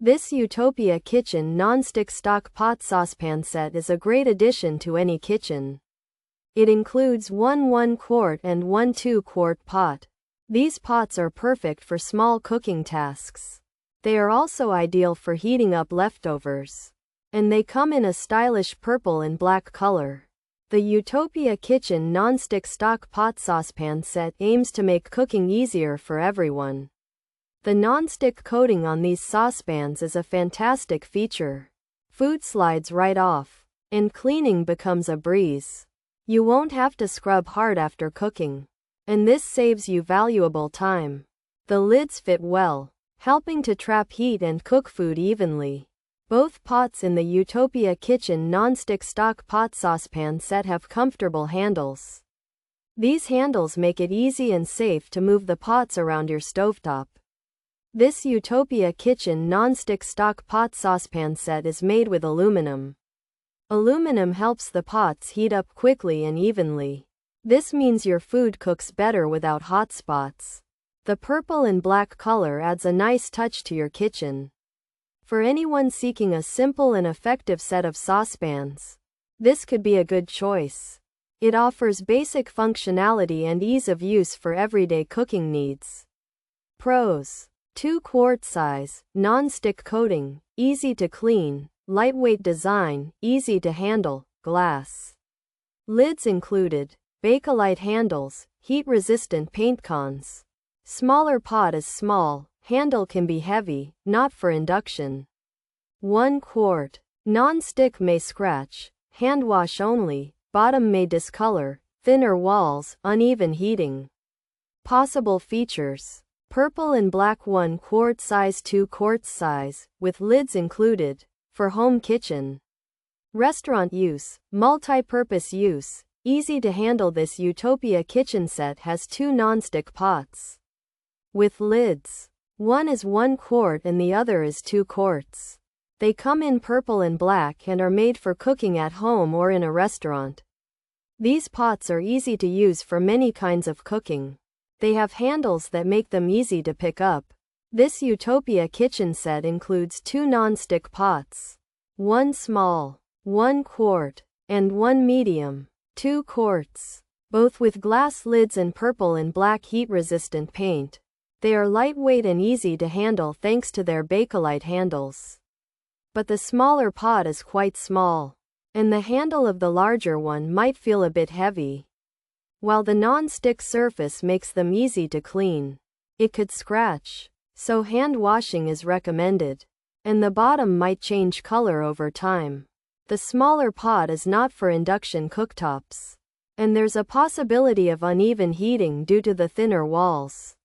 This Utopia Kitchen non-stick stock pot saucepan set is a great addition to any kitchen. It includes one 1-quart and one 2-quart pot. These pots are perfect for small cooking tasks. They are also ideal for heating up leftovers. And they come in a stylish purple and black color. The Utopia Kitchen non-stick stock pot saucepan set aims to make cooking easier for everyone. The non-stick coating on these saucepans is a fantastic feature. Food slides right off, and cleaning becomes a breeze. You won't have to scrub hard after cooking. And this saves you valuable time. The lids fit well, helping to trap heat and cook food evenly. Both pots in the Utopia Kitchen non-stick stock pot saucepan set have comfortable handles. These handles make it easy and safe to move the pots around your stovetop. This Utopia Kitchen non-stick stock pot saucepan set is made with aluminum. Aluminum helps the pots heat up quickly and evenly. This means your food cooks better without hot spots. The purple and black color adds a nice touch to your kitchen. For anyone seeking a simple and effective set of saucepans, this could be a good choice. It offers basic functionality and ease of use for everyday cooking needs. Pros: 2-quart size, non-stick coating, easy to clean, lightweight design, easy to handle, glass. Lids included, Bakelite handles, heat-resistant paint. Cons: smaller pot is small, handle can be heavy, not for induction. 1-quart. Non-stick may scratch, hand wash only, bottom may discolor, thinner walls, uneven heating. Possible features: purple and black 1-quart size, 2-quart size, with lids included, for home kitchen. Restaurant use, multi-purpose use, easy to handle. This Utopia Kitchen set has 2 non-stick pots with lids. One is 1 quart and the other is 2 quarts. They come in purple and black and are made for cooking at home or in a restaurant. These pots are easy to use for many kinds of cooking. They have handles that make them easy to pick up. This Utopia Kitchen set includes 2 non-stick pots. One small, 1 quart, and one medium, 2 quarts. Both with glass lids and purple and black heat-resistant paint. They are lightweight and easy to handle thanks to their Bakelite handles. But the smaller pot is quite small, and the handle of the larger one might feel a bit heavy. While the non-stick surface makes them easy to clean, it could scratch, so hand washing is recommended. And the bottom might change color over time. The smaller pot is not for induction cooktops, and there's a possibility of uneven heating due to the thinner walls.